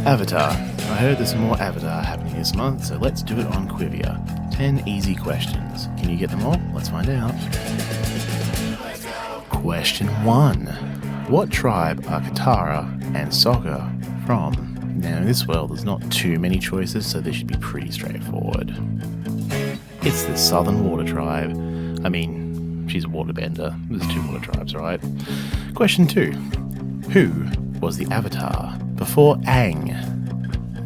Avatar. I heard there's some more Avatar happening this month, so let's do it on Qrivia. 10 easy questions. Can you get them all? Let's find out. Question 1. What tribe are Katara and Sokka from? Now, in this world, there's not too many choices, so this should be pretty straightforward. It's the Southern Water Tribe. I mean, she's a waterbender. There's 2 water tribes, right? Question 2. Who was the Avatar before Aang?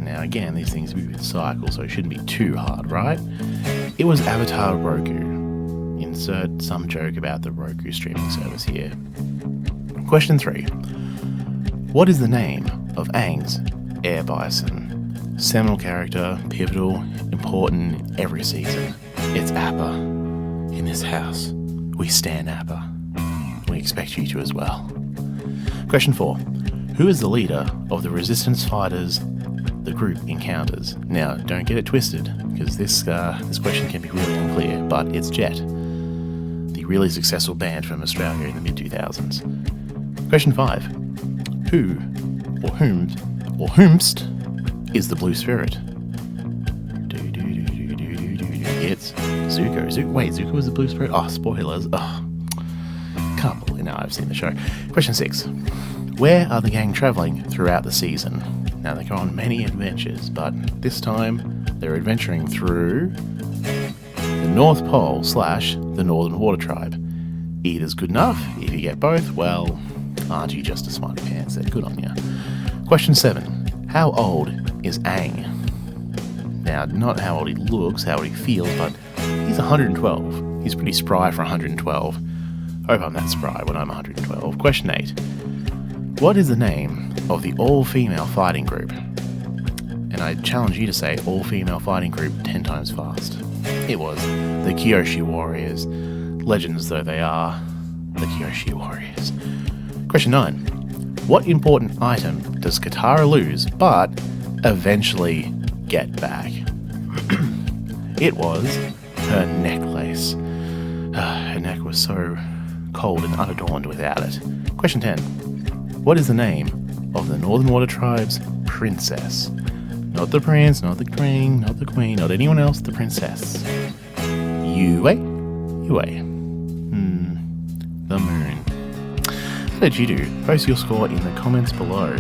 Now, again, these things move in cycles, so it shouldn't be too hard, right? It was Avatar Roku. Insert some joke about the Roku streaming service here. Question 3. What is the name of Aang's air bison? Seminal character, pivotal, important in every season. It's Appa. In this house, we stand Appa. We expect you to as well. Question 4. Who is the leader of the resistance fighters the group encounters? Now, don't get it twisted, because this question can be really unclear, but it's Jet, the really successful band from Australia in the mid-2000s. Question 5. Who, or whomst, is the Blue Spirit? It's Zuko. Wait, Zuko was the Blue Spirit? Oh, spoilers. Oh, can't believe now I've seen the show. Question 6. Where are the gang travelling throughout the season? Now, they go on many adventures, but this time they're adventuring through the North Pole / the Northern Water Tribe. Either's good enough. If you get both, well, aren't you just a smarty pants? They're good on you. Question 7. How old is Aang? Now, not how old he looks, how old he feels, but he's 112. He's pretty spry for 112. Hope I'm that spry when I'm 112. Question 8. What is the name of the all-female fighting group? And I challenge you to say all-female fighting group 10 times fast. It was the Kyoshi Warriors. Legends though they are, the Kyoshi Warriors. Question 9. What important item does Katara lose, but eventually get back? It was her necklace. Her neck was so cold and unadorned without it. Question 10. What is the name of the Northern Water Tribe's princess? Not the prince, not the king, not the queen, not anyone else, the princess. Yue? The moon. How did you do? Post your score in the comments below.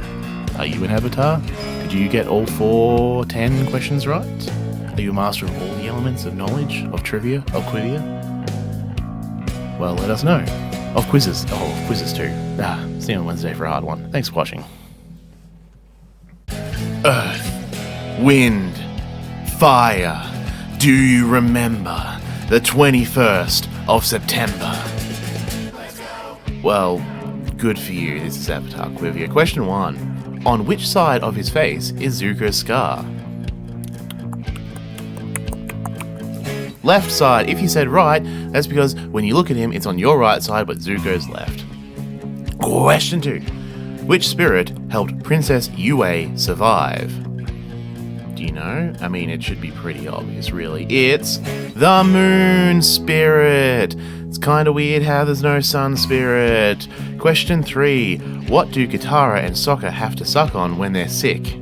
Are you an avatar? Did you get all 10 questions right? Are you a master of all the elements of knowledge, of trivia, of Qrivia? Well, let us know. Of quizzes too. See you on Wednesday for a hard one. Thanks for watching. Earth, wind, fire. Do you remember the 21st of September? Well, good for you. This is Avatar Qrivia. Question 1. On which side of his face is Zuko's scar? Left side. If you said right, that's because when you look at him, it's on your right side, but Zuko's left. Question 2. Which spirit helped Princess Yue survive? Do you know? I mean, it should be pretty obvious, really. It's the moon spirit. It's kind of weird how there's no sun spirit. Question 3. What do Katara and Sokka have to suck on when they're sick?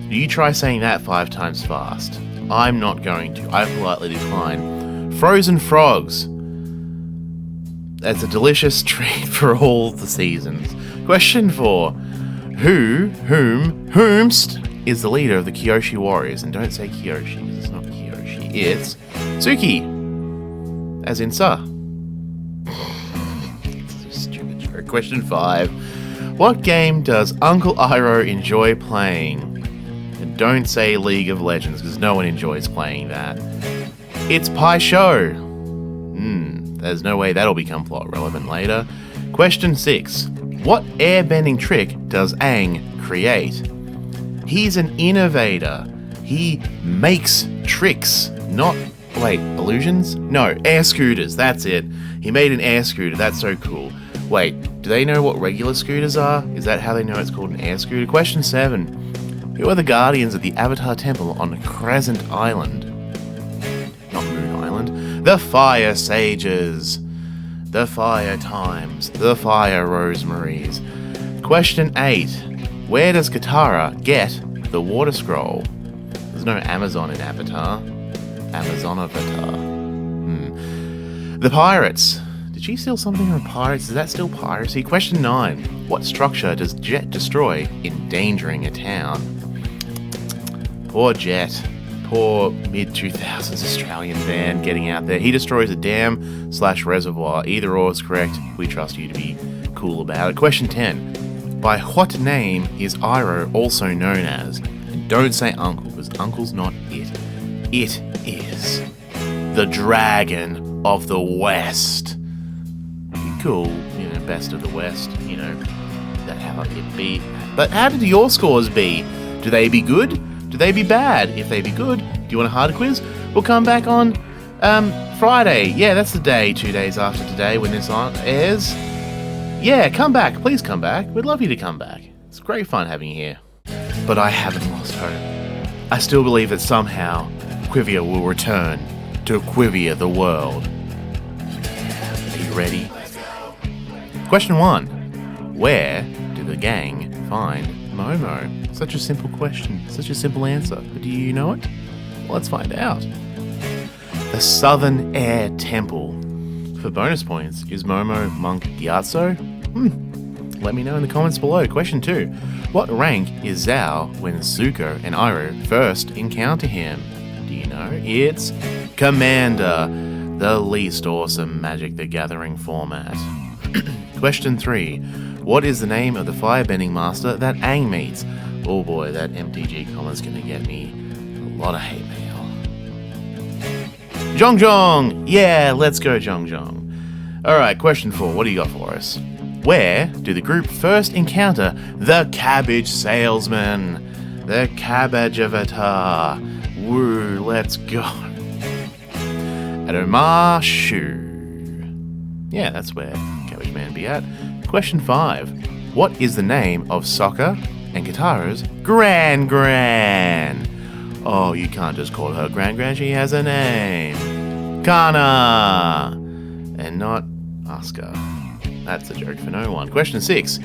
You try saying that 5 times fast. I'm not going to. I politely decline. Frozen frogs. That's a delicious treat for all the seasons. Question 4. Whomst is the leader of the Kyoshi Warriors? And don't say Kyoshi, because it's not Kyoshi. It's Suki. As in Sa. It's a stupid joke. Question 5. What game does Uncle Iroh enjoy playing? And don't say League of Legends, because no one enjoys playing that. It's Pai Sho. There's no way that'll become plot relevant later. Question 6. What airbending trick does Aang create? He's an innovator. He makes tricks, not... Wait, illusions? No, air scooters, that's it. He made an air scooter, that's so cool. Wait, do they know what regular scooters are? Is that how they know it's called an air scooter? Question 7. Who are the guardians of the Avatar Temple on Crescent Island? Not Moon Island. The Fire Sages. The Fire Times. The Fire Rosemarys. Question 8. Where does Katara get the water scroll? There's no Amazon in Avatar. Amazon Avatar. The pirates. Did she steal something from pirates? Is that still piracy? Question 9. What structure does Jet destroy, endangering a town? Poor Jet. Poor mid-2000s Australian band getting out there. He destroys a dam/reservoir. Either or is correct. We trust you to be cool about it. Question 10. By what name is Iroh also known as? And don't say Uncle, because Uncle's not it. It is the Dragon of the West. Cool, best of the West, that how it be. But how did your scores be? Do they be good? Do they be bad? If they be good, do you want a harder quiz? We'll come back on Friday. Yeah, that's the day, 2 days after today when this airs. Yeah, come back. Please come back. We'd love you to come back. It's great fun having you here. But I haven't lost hope. I still believe that somehow Qrivia will return to Qrivia the world. Are you ready? Question 1. Where do the gang find Momo? Such a simple question, such a simple answer. But do you know it? Well, let's find out. The Southern Air Temple. For bonus points, is Momo Monk Gyatso? Let me know in the comments below. Question 2. What rank is Zhao when Zuko and Iroh first encounter him? Do you know? It's Commander, the least awesome Magic the Gathering format. Question 3. What is the name of the firebending master that Aang meets? Oh boy, that MTG comment's gonna get me a lot of hate mail. Zhong Zhong! Yeah, let's go Zhong Zhong. Alright, question 4. What do you got for us? Where do the group first encounter the cabbage salesman? The cabbage avatar. Woo, let's go. At Omashu. Yeah, that's where Cabbage Man be at. Question 5. What is the name of Sokka and Katara's Gran Gran? Oh, you can't just call her Gran Gran, she has a name. Kana! And not Asuka. That's a joke for no one. Question 6.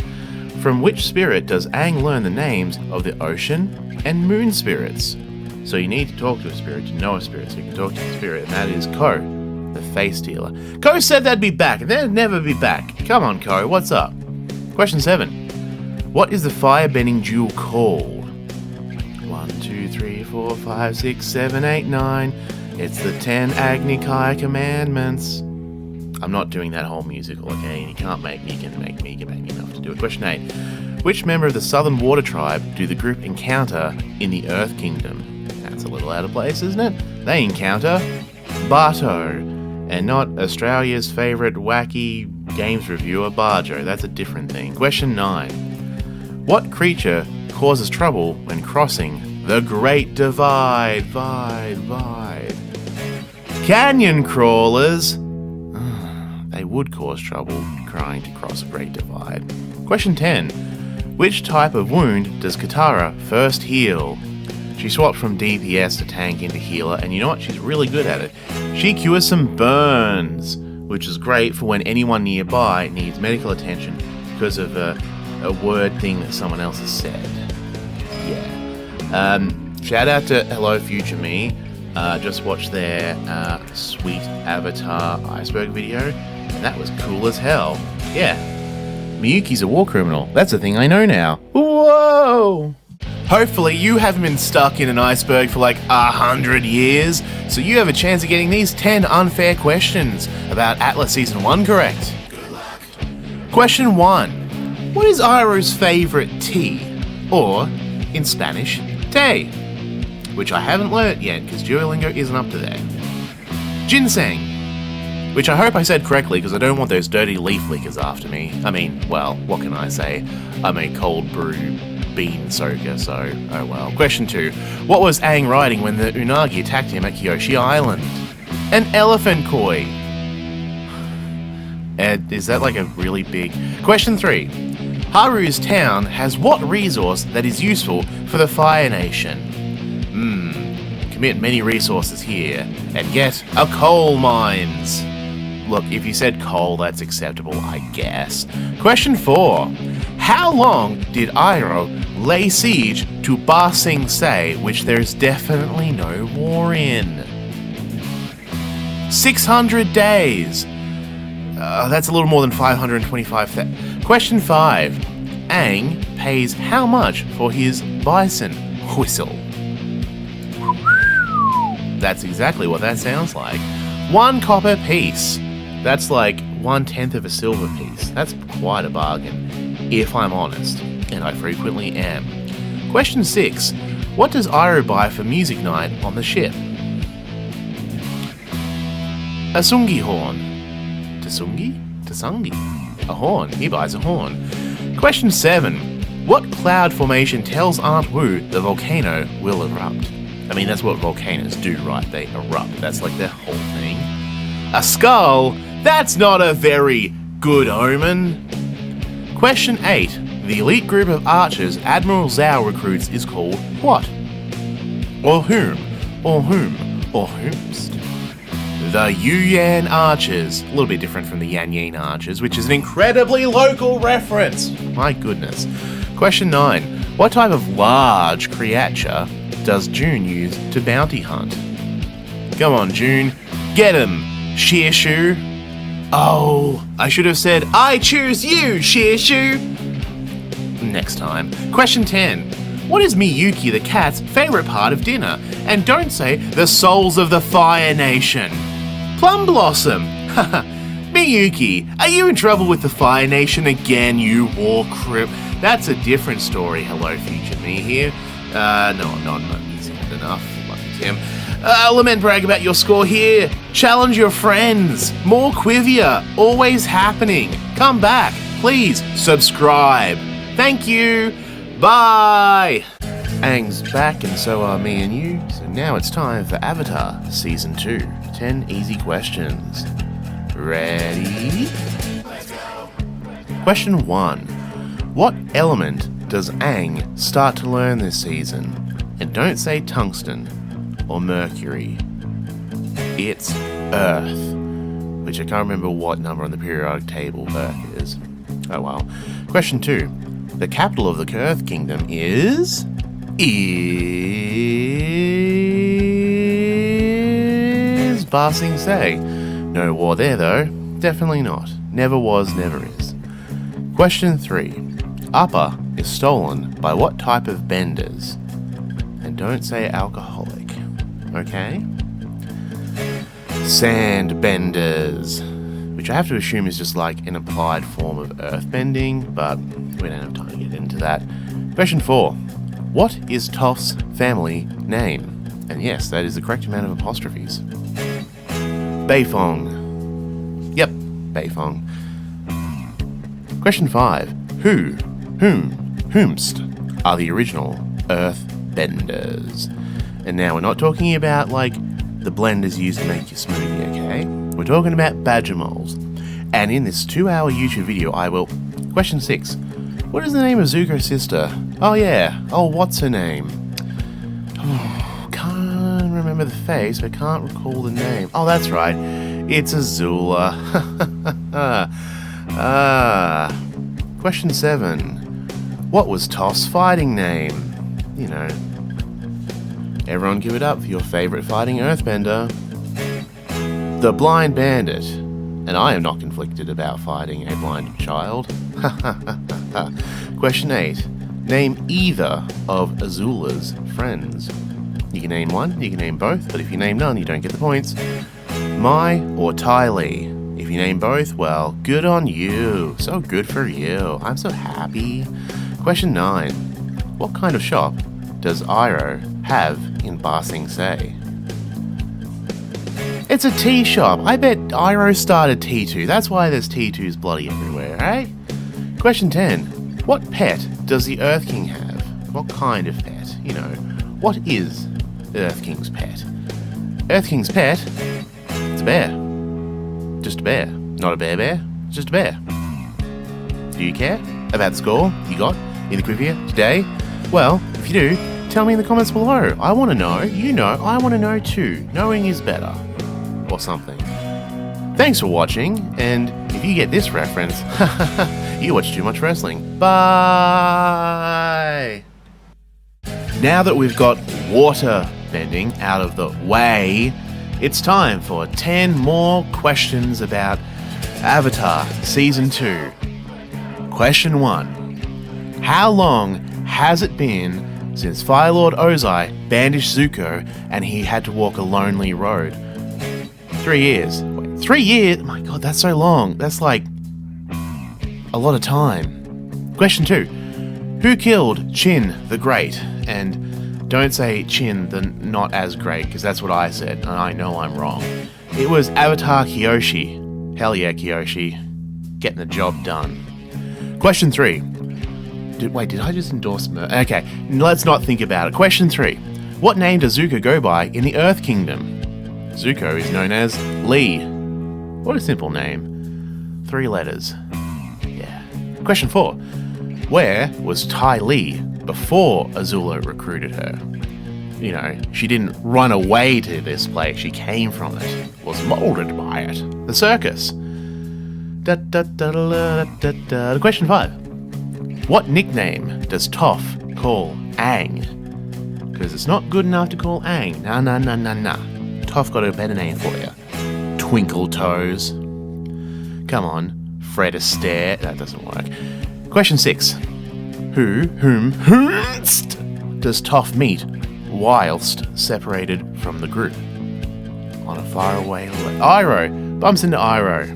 From which spirit does Aang learn the names of the ocean and moon spirits? So you need to talk to a spirit to know a spirit, so you can talk to a spirit, and that is Ko, the face dealer. Ko said they'd be back, and they'd never be back. Come on, Ko, what's up? Question 7. What is the firebending jewel called? 1, 2, 3, 4, 5, 6, 7, 8, 9. It's the 10 Agni Kai commandments. I'm not doing that whole musical again. You can't make me, you can make me enough to do it. Question 8. Which member of the Southern Water Tribe do the group encounter in the Earth Kingdom? That's a little out of place, isn't it? They encounter Bato, and not Australia's favourite wacky games reviewer, Barjo. That's a different thing. Question 9. What creature causes trouble when crossing the Great Divide? Canyon crawlers. They would cause trouble trying to cross a Great Divide. Question 10. Which type of wound does Katara first heal? She swapped from DPS to tank into healer, and you know what? She's really good at it. She cures some burns, which is great for when anyone nearby needs medical attention because of a word thing that someone else has said. Yeah. Shout out to Hello Future Me. Just watched their sweet Avatar iceberg video, and that was cool as hell. Yeah. Miyuki's a war criminal. That's a thing I know now. Whoa! Hopefully you haven't been stuck in an iceberg for like 100 years, so you have a chance of getting these 10 unfair questions about ATLA Season 1 correct. Good luck. Question 1. What is Iroh's favourite tea? Or, in Spanish, té? Which I haven't learnt yet because Duolingo isn't up to date. Ginseng. Which I hope I said correctly because I don't want those dirty leaf lickers after me. I mean, well, what can I say? I'm a cold brew bean soaker, so oh well. Question 2. What was Aang riding when the Unagi attacked him at Kyoshi Island? An elephant koi. Is that like a really big... Question 3. Haru's town has what resource that is useful for the Fire Nation? Commit many resources here and get a coal mines. Look, if you said coal, that's acceptable, I guess. Question 4. How long did Iroh lay siege to Ba Sing Se, which there's definitely no war in? 600 days. That's a little more than 525. Question 5. Aang pays how much for his bison whistle? That's exactly what that sounds like. 1 copper piece. That's like 1/10 of a silver piece. That's quite a bargain, if I'm honest, and I frequently am. Question 6. What does Iroh buy for music night on the ship? A sungi horn. Tasungi? A horn. He buys a horn. Question 7. What cloud formation tells Aunt Wu the volcano will erupt? I mean, that's what volcanoes do, right? They erupt. That's like their whole thing. A skull? That's not a very good omen. Question 8. The elite group of archers Admiral Zhao recruits is called what? Or whom? Or whom? Or whomst? The Yuyan Archers. A little bit different from the Yan Yin Archers, which is an incredibly local reference. My goodness. Question 9. What type of large creature does June use to bounty hunt? Come on, June. Get him, Shearshu. Oh, I should have said, I choose you, Shearshu. Next time. Question 10. What is Miyuki the cat's favourite part of dinner? And don't say the souls of the Fire Nation. Plum Blossom. Miyuki, are you in trouble with the Fire Nation again, you war crip? That's a different story. Hello, future me here. No, I'm not. I'm using it enough. Lucky Tim. Lament brag about your score here. Challenge your friends. More Qrivia. Always happening. Come back. Please subscribe. Thank you. Bye. Aang's back and so are me and you. So now it's time for Avatar Season 2. 10 easy questions. Ready? Let's go. Question 1. What element does Aang start to learn this season? And don't say tungsten or mercury. It's Earth, which I can't remember what number on the periodic table Earth is. Oh well. Question 2. The capital of the Earth Kingdom is Ba Sing Se. No war there though. Definitely not. Never was, never is. Question 3. Appa is stolen by what type of benders? And don't say alcoholic, okay? Sand benders, which I have to assume is just like an applied form of earthbending, but we don't have time to get into that. Question 4. What is Toph's family name? And yes, that is the correct amount of apostrophes. Beifong. Yep, Beifong. Question 5. Who, whom, whomst are the original Earthbenders? And now we're not talking about like the blenders used to make your smoothie, okay? We're talking about badger moles. And in this 2-hour YouTube video, I will... Question 6. What is the name of Zuko's sister? Oh yeah. Oh, what's her name? Oh, can't remember the face, but can't recall the name. Oh, that's right. It's Azula. Question 7. What was Toph's fighting name? You know. Everyone give it up for your favourite fighting earthbender. The Blind Bandit. And I am not conflicted about fighting a blind child. Question 8. Name either of Azula's friends. You can name one, you can name both, but if you name none, you don't get the points. Mai or Ty Lee. If you name both, well, good on you. So good for you. I'm so happy. Question 9. What kind of shop does Iroh have in Ba Sing Se? It's a tea shop. I bet Iroh started T2. That's why there's T2s bloody everywhere, right? Question 10. What pet does the Earth King have? What kind of pet? You know, what is Earth King's pet? Earth King's pet? It's a bear. Just a bear. Not a bear, just a bear. Do you care about the score you got in the Qrivia today? Well, if you do, tell me in the comments below. I want to know, you know, I want to know too. Knowing is better. Or something. Thanks for watching, and if you get this reference, You watch too much wrestling. Bye! Now that we've got water bending out of the way, it's time for 10 more questions about Avatar Season 2. Question 1. How long has it been since Fire Lord Ozai banished Zuko and he had to walk a lonely road? 3 years. Wait, 3 years? My god, that's so long. That's like a lot of time. Question 2. Who killed Qin the Great? And don't say Qin the not as great, because that's what I said, and I know I'm wrong. It was Avatar Kyoshi. Hell yeah, Kyoshi. Getting the job done. Question 3. Did I just endorse Okay, let's not think about it. Question 3. What name does Zuko go by in the Earth Kingdom? Zuko is known as Lee. What a simple name. 3 letters. Yeah. Question 4. Where was Ty Lee before Azula recruited her? You know, she didn't run away to this place. She came from it. Was molded by it. The circus. Question 5. What nickname does Toph call Aang? Because it's not good enough to call Aang. Nah. Toph got a better name for you. Twinkle Toes. Come on, Fred Astaire. That doesn't work. Question 6. Whom does Toph meet whilst separated from the group? On a faraway lake. Iroh. Bumps into Iroh.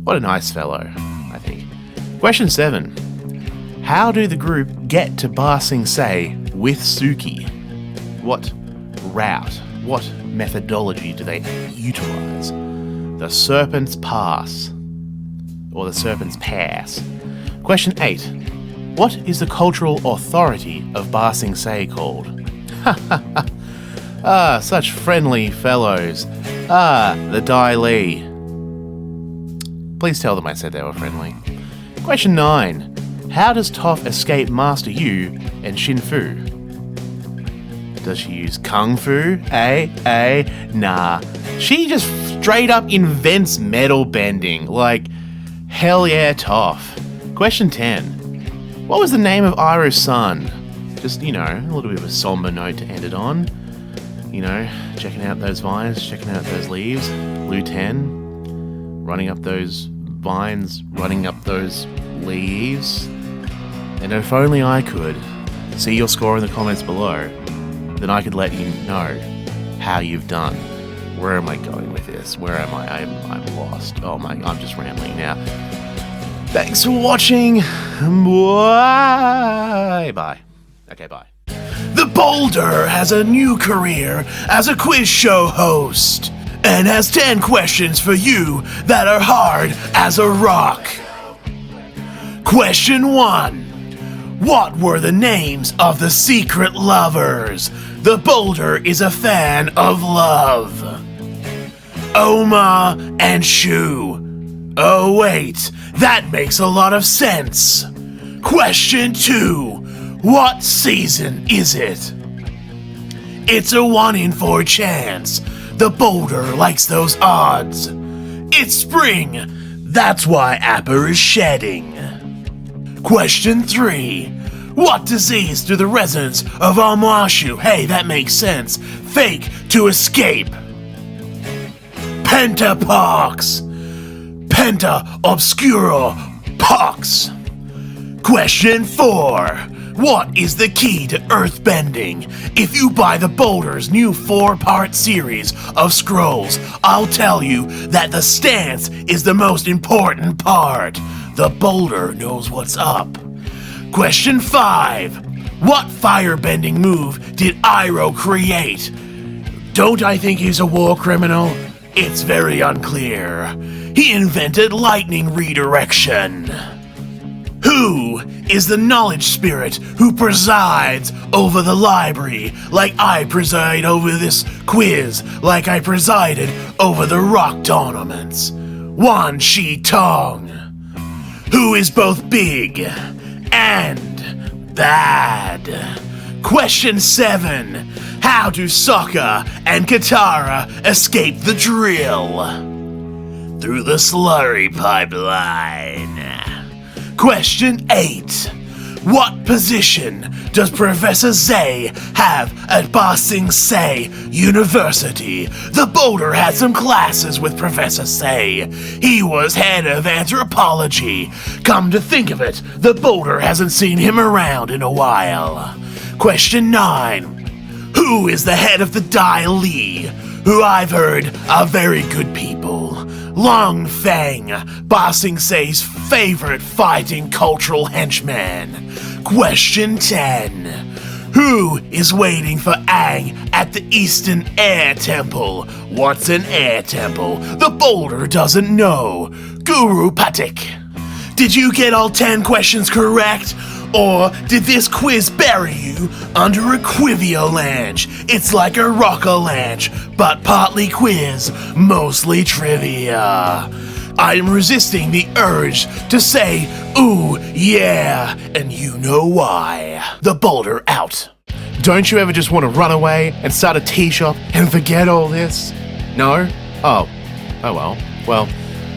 What a nice fellow, I think. Question 7. How do the group get to Ba Sing Se with Suki? What route, what methodology do they utilize? The Serpent's Pass. Or the Serpent's Pass. Question 8. What is the cultural authority of Ba Sing Se called? Such friendly fellows. The Dai Li. Please tell them I said they were friendly. Question 9. How does Toph escape Master Yu and Shin Fu? Does she use Kung Fu? Nah. She just straight up invents metal bending. Like, hell yeah, Toph. Question 10. What was the name of Iroh's son? Just, a little bit of a somber note to end it on. Checking out those vines, checking out those leaves. Lu Ten. Running up those vines, running up those leaves. And if only I could see your score in the comments below, then I could let you know how you've done. Where am I going with this? Where am I? I'm lost. Oh my, I'm just rambling now. Thanks for watching. Bye. Okay, bye. The Boulder has a new career as a quiz show host and has 10 questions for you that are hard as a rock. Question 1. What were the names of the secret lovers? The Boulder is a fan of love. Oma and Shu. Oh wait, that makes a lot of sense. Question 2. What season is it? It's a 1 in 4 chance. The Boulder likes those odds. It's spring. That's why Appa is shedding. Question 3. What disease do the residents of Omashu, hey, that makes sense, fake to escape? Pentapox. Penta obscuro pox. Question 4. What is the key to earthbending? If you buy the Boulder's new 4-part series of scrolls, I'll tell you that the stance is the most important part. The Boulder knows what's up. Question 5. What firebending move did Iroh create? Don't I think he's a war criminal? It's very unclear. He invented lightning redirection. Who is the knowledge spirit who presides over the library like I preside over this quiz, like I presided over the rock tournaments? Wan Shi Tong. Who is both big and bad? Question 7. How do Sokka and Katara escape the drill? Through the slurry pipeline. Question 8. What position does Professor Zay have at Ba Sing Se University? The Boulder had some classes with Professor Say. He was head of anthropology. Come to think of it, the Boulder hasn't seen him around in a while. Question 9. Who is the head of the Dai Li, who I've heard are very good people? Long Fang, Ba Sing Se's favorite fighting cultural henchman. Question 10. Who is waiting for Aang at the Eastern Air Temple? What's an air temple? The Boulder doesn't know. Guru Patik. Did you get all 10 questions correct? Or did this quiz bury you under a Qrivia lounge? It's like a rocker lounge, but partly quiz, mostly trivia. I'm resisting the urge to say, ooh, yeah, and you know why. The Boulder out. Don't you ever just want to run away and start a tea shop and forget all this? No? Oh well. Well,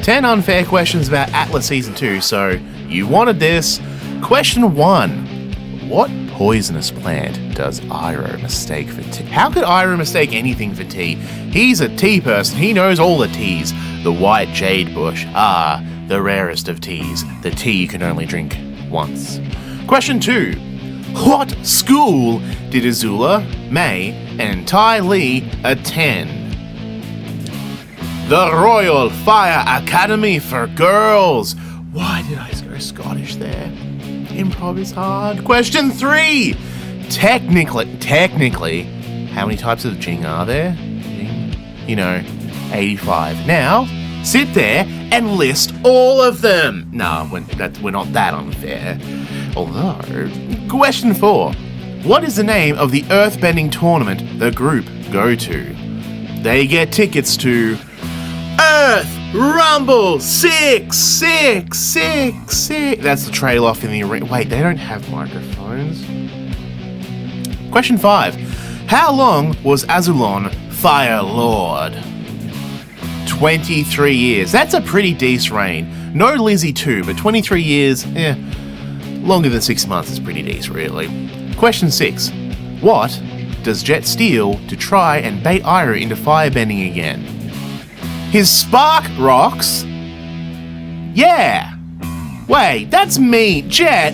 10 unfair questions about ATLA Season 2, so you wanted this. Question 1. What poisonous plant does Iroh mistake for tea? How could Iroh mistake anything for tea? He's a tea person. He knows all the teas. The white jade bush. The rarest of teas. The tea you can only drink once. Question 2. What school did Azula, Mai, and Ty Lee attend? The Royal Fire Academy for Girls. Why did I go Scottish there? Improv is hard. Question 3. Technically, how many types of Jing are there? Jing? 85. Now, sit there and list all of them. No, we're not that unfair. Although, question 4. What is the name of the earthbending tournament the group go to? They get tickets to Earth Rumble 666. That's the trail off in the arena. Wait, they don't have microphones. Question 5. How long was Azulon Fire Lord? 23 years. That's a pretty decent reign. No Lizzie too, but 23 years, longer than 6 months is pretty decent, really. Question 6. What does Jet steal to try and bait Iroh into firebending again? His spark rocks? Yeah. Wait, that's me. Jet.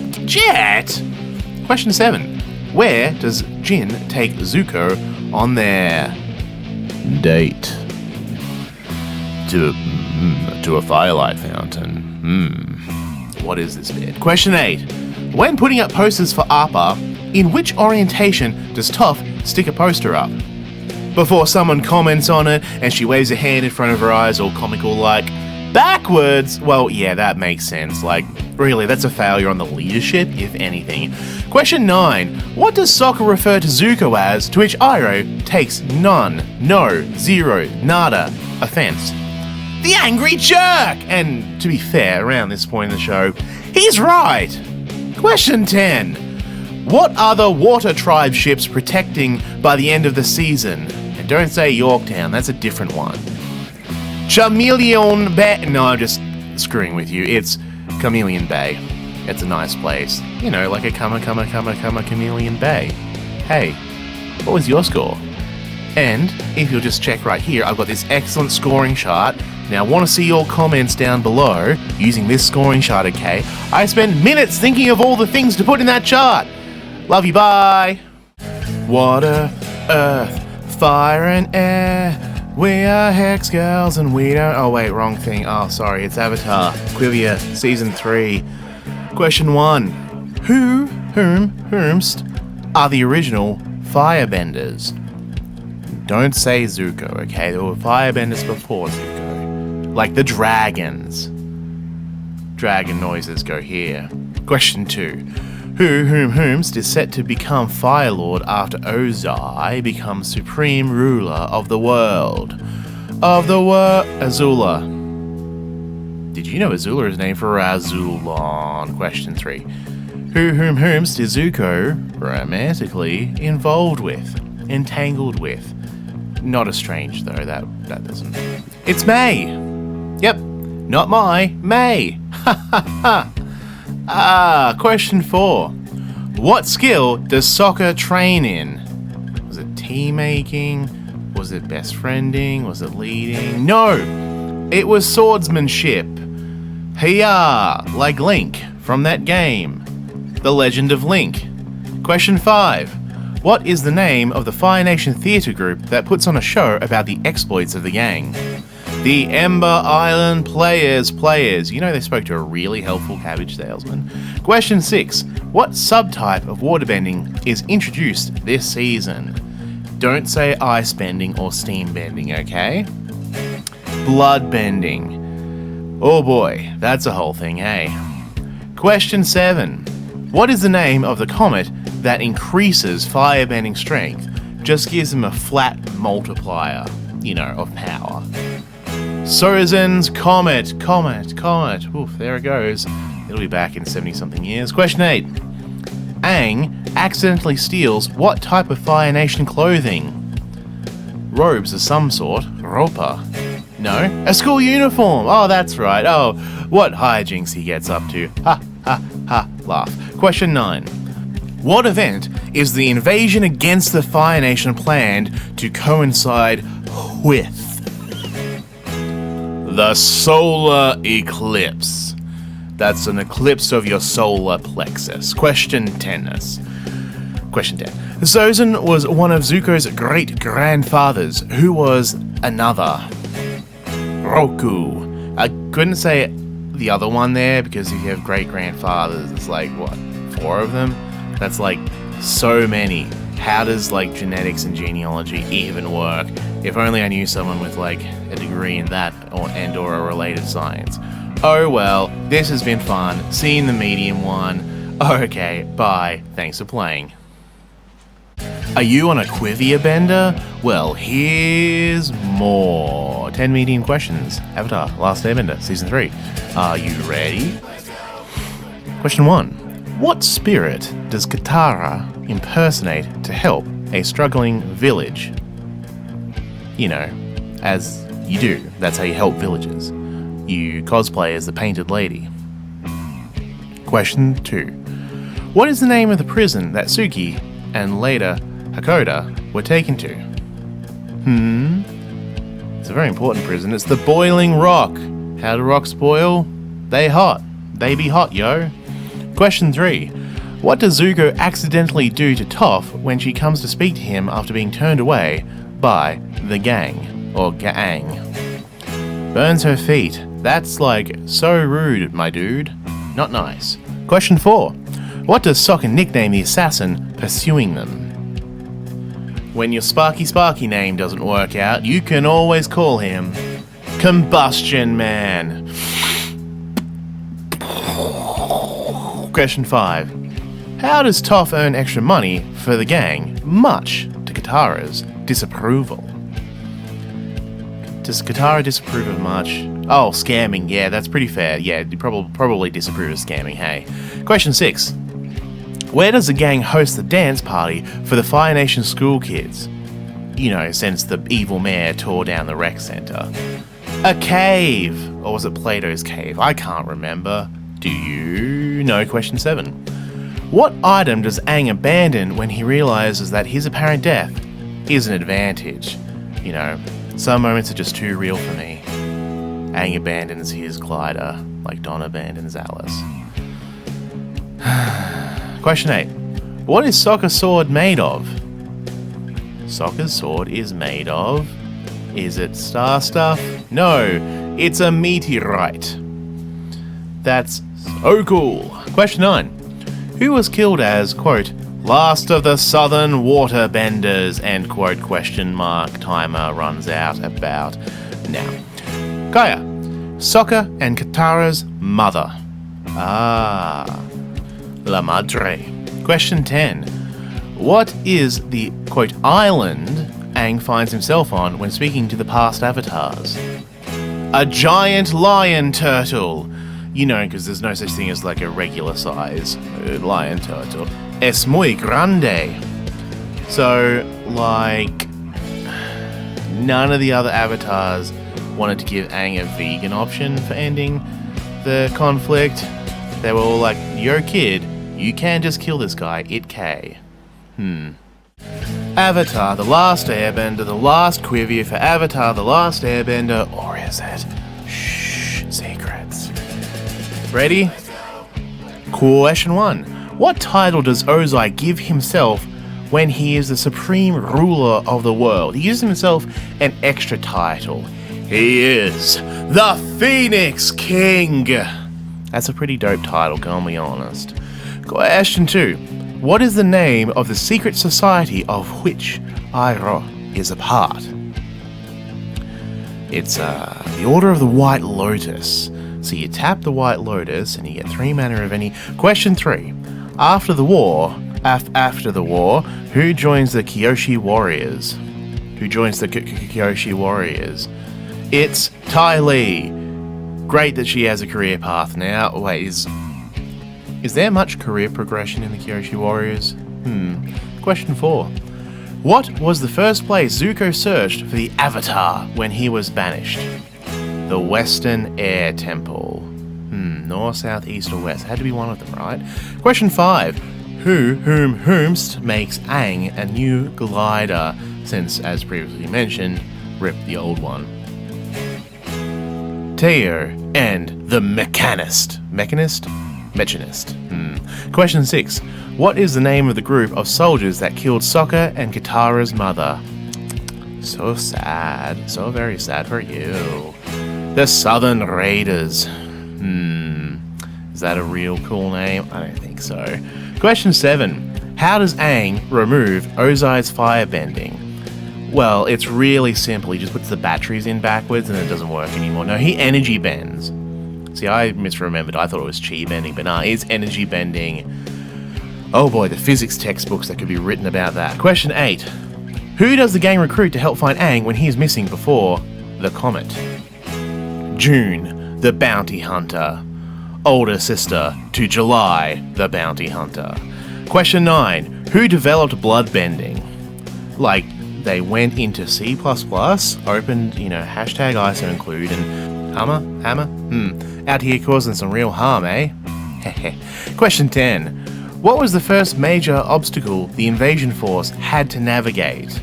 Question 7. Where does Jin take Zuko on their date? To a firelight fountain. What is this bit? Question 8. When putting up posters for Appa, in which orientation does Toph stick a poster up? Before someone comments on it and she waves a hand in front of her eyes all comical like, backwards? Well, yeah, that makes sense. Like, really, that's a failure on the leadership, if anything. Question 9. What does Sokka refer to Zuko as, to which Iroh takes none, no, zero, nada offense? The angry jerk! And to be fair, around this point in the show, he's right. Question 10. What are the water tribe ships protecting by the end of the season? And don't say Yorktown, that's a different one. Chameleon Bay. No, I'm just screwing with you. It's Chameleon Bay. It's a nice place. Like a Chameleon Bay. Hey, what was your score? And if you'll just check right here, I've got this excellent scoring chart. Now, I want to see your comments down below using this scoring chart, okay? I spent minutes thinking of all the things to put in that chart. Love you, bye. Water, earth, fire and air. We are Hex Girls and we don't... Oh, wait, wrong thing. Oh, sorry, it's Avatar. Qrivia, Season 3. Question 1. Whomst are the original firebenders? Don't say Zuko, okay? There were firebenders before Zuko. Like the dragons. Dragon noises go here. Question 2. Whomst is set to become Fire Lord after Ozai becomes supreme ruler of the world. Azula. Did you know Azula is named for Azulon? Question 3. Whomst is Zuko romantically involved with, entangled with? Not estranged though, that doesn't. It's Mai. Yep, not Mai, Mai. Ha ha ha. Question 4. What skill does Sokka train in? Was it tea making? Was it best friending? Was it leading? No! It was swordsmanship. Hiya! Like Link from that game. The Legend of Link. Question 5. What is the name of the Fire Nation theatre group that puts on a show about the exploits of the gang? The Ember Island Players. You know they spoke to a really helpful cabbage salesman. Question 6. What subtype of waterbending is introduced this season? Don't say ice bending or steam bending, okay? Blood bending. Oh boy, that's a whole thing, hey? Question 7. What is the name of the comet that increases firebending strength? Just gives him a flat multiplier, of power. Sozin's Comet. Oof, there it goes. It'll be back in 70-something years. Question 8. Aang accidentally steals what type of Fire Nation clothing? Robes of some sort. Ropa. No. A school uniform. Oh, that's right. Oh, what hijinks he gets up to. Ha, ha, ha. Laugh. Question 9. What event is the invasion against the Fire Nation planned to coincide with? The solar eclipse. That's an eclipse of your solar plexus. Question 10. Sozin was one of Zuko's great-grandfathers, who was another. Roku. I couldn't say the other one there because if you have great-grandfathers, it's like, what, 4 of them? That's like so many. How does genetics and genealogy even work? If only I knew someone with a degree in that or a related science. Oh well, this has been fun. Seeing the medium one. Okay, bye. Thanks for playing. Are you on a Qrivia bender? Well, here's more. 10 medium questions. Avatar, Last Airbender, Season 3. Are you ready? Question 1. What spirit does Katara impersonate to help a struggling village? As you do. That's how you help villages. You cosplay as the Painted Lady. Question 2. What is the name of the prison that Suki and later Hakoda were taken to? It's a very important prison. It's the Boiling Rock. How do rocks boil? They hot. They be hot, yo. Question 3. What does Zuko accidentally do to Toph when she comes to speak to him after being turned away by the gang, or Aang? Burns her feet. That's so rude, my dude. Not nice. Question 4. What does Sokka nickname the assassin pursuing them? When your Sparky name doesn't work out, you can always call him Combustion Man. Question 5. How does Toph earn extra money for the gang, much to Katara's disapproval? Does Katara disapprove of much? Oh, scamming. Yeah, that's pretty fair. Yeah, you probably disapprove of scamming, hey. Question 6. Where does the gang host the dance party for the Fire Nation school kids? Since the evil mayor tore down the rec center. A cave! Or was it Plato's cave? I can't remember. Do you know? Question 7. What item does Aang abandon when he realizes that his apparent death is an advantage? Some moments are just too real for me. Aang abandons his glider like Don abandons Alice. Question 8. What is Sokka's sword made of? Sokka's sword is made of... Is it star stuff? No, it's a meteorite. That's so cool. Question 9. Who was killed as, quote, last of the southern waterbenders, end quote, question mark, timer runs out about now. Kaya, Sokka and Katara's mother. La Madre. Question 10. What is the, quote, island Aang finds himself on when speaking to the past avatars? A giant lion turtle. Because there's no such thing as a regular size lion turtle. Es muy grande. So, none of the other avatars wanted to give Aang a vegan option for ending the conflict. They were all like, yo kid, you can't just kill this guy, it K. Avatar, The Last Airbender, the last Qrivia for Avatar, The Last Airbender, or is it? Shh, secrets. Ready? Question 1. What title does Ozai give himself when he is the supreme ruler of the world? He gives himself an extra title. He is the Phoenix King. That's a pretty dope title, gonna be honest. Question 2. What is the name of the secret society of which Iroh is a part? It's the Order of the White Lotus. So you tap the White Lotus and you get 3 mana of any. Question 3. After the war, who joins the Kyoshi Warriors? Who joins the Kyoshi Warriors? It's Ty Lee. Great that she has a career path now. Wait, is there much career progression in the Kyoshi Warriors? Question 4. What was the first place Zuko searched for the Avatar when he was banished? The Western Air Temple. North, south, east, or west. Had to be one of them, right? Question 5. Whomst makes Aang a new glider, since, as previously mentioned, rip the old one. Teo and the Mechanist. Mechanist? Question 6. What is the name of the group of soldiers that killed Sokka and Katara's mother? So sad. So very sad for you. The Southern Raiders. Is that a real cool name? I don't think so. Question 7. How does Aang remove Ozai's firebending? Well, it's really simple. He just puts the batteries in backwards and it doesn't work anymore. No, he energy bends. See, I misremembered. I thought it was chi bending, but nah, it's energy bending. Oh boy, the physics textbooks that could be written about that. Question 8. Who does the gang recruit to help find Aang when he is missing before the comet? June, the bounty hunter. Older sister to July, the bounty hunter. Question 9. Who developed bloodbending? Like, they went into C++, opened, hashtag ISO include, and hammer? Out here causing some real harm, eh? Question 10. What was the first major obstacle the invasion force had to navigate?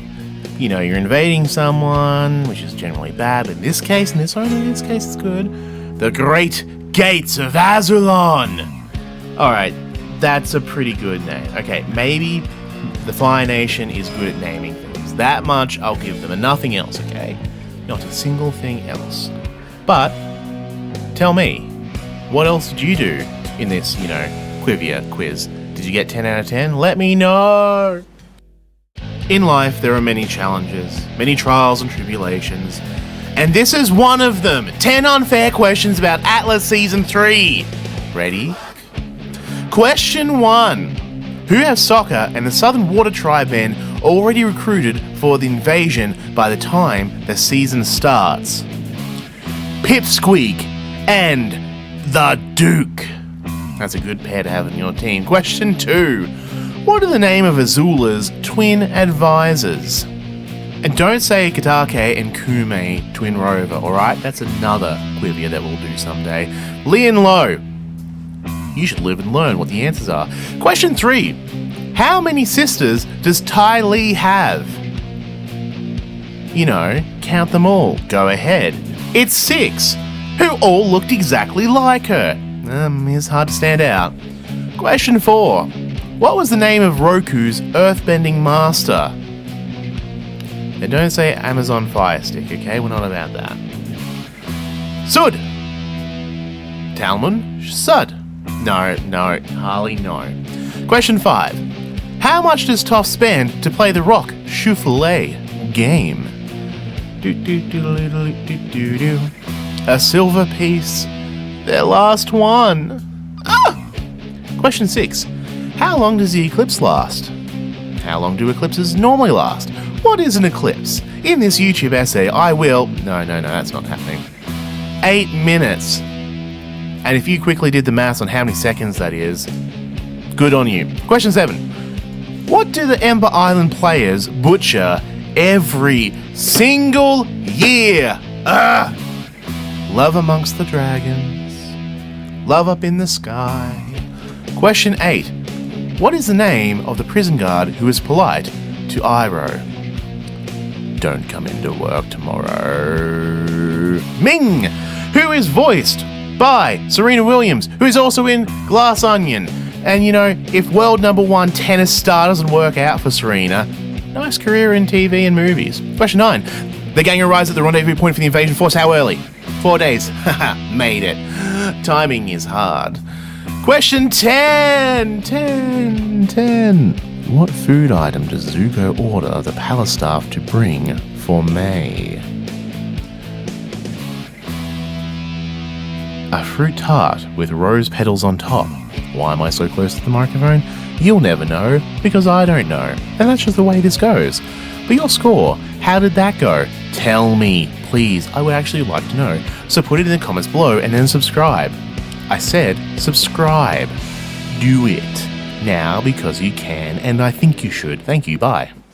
You're invading someone, which is generally bad, but in this case, it's good. The Great Gates of Azulon! Alright, that's a pretty good name. Okay, maybe the Fire Nation is good at naming things. That much I'll give them, and nothing else, okay? Not a single thing else. But, tell me, what else did you do in this, Qrivia quiz? Did you get 10 out of 10? Let me know! In life, there are many challenges, many trials and tribulations, and this is one of them. 10 unfair questions about ATLA Season 3. Ready? Question 1. Who have Sokka and the Southern Water Tribemen already recruited for the invasion by the time the season starts? Pipsqueak and the Duke. That's a good pair to have in your team. Question 2. What are the name of Azula's twin advisors? And don't say Katake and Kume, twin rover, alright? That's another Qrivia that we'll do someday. Lee and Lo. You should live and learn what the answers are. Question 3. How many sisters does Ty Lee have? Count them all. Go ahead. It's 6, who all looked exactly like her. It's hard to stand out. Question 4. What was the name of Roku's earthbending master? And don't say Amazon Fire Stick, okay? We're not about that. Sud! Talmon? Sud? No, Harley, no. Question 5. How much does Toph spend to play the Rock Soufflé game? A silver piece. Their last one. Question 6. How long does the eclipse last? How long do eclipses normally last? What is an eclipse? In this YouTube essay, I will... No, that's not happening. 8 minutes. And if you quickly did the maths on how many seconds that is, good on you. Question 7. What do the Ember Island players butcher every single year? Love Amongst the Dragons. love up in the sky. Question 8. What is the name of the prison guard who is polite to Iroh? Don't come into work tomorrow. Ming, who is voiced by Serena Williams, who is also in Glass Onion. And you know, if world number 1 tennis star doesn't work out for Serena, nice career in TV and movies. Question 9. The gang arrives at the rendezvous point for the invasion force how early? 4 days. Haha, made it. Timing is hard. Question 10. What food item does Zuko order the palace staff to bring for May? A fruit tart with rose petals on top. Why am I so close to the microphone? You'll never know, because I don't know. And that's just the way this goes. But your score, how did that go? Tell me, please. I would actually like to know. So put it in the comments below and then subscribe. I said subscribe. Do it now because you can, and I think you should. Thank you, bye.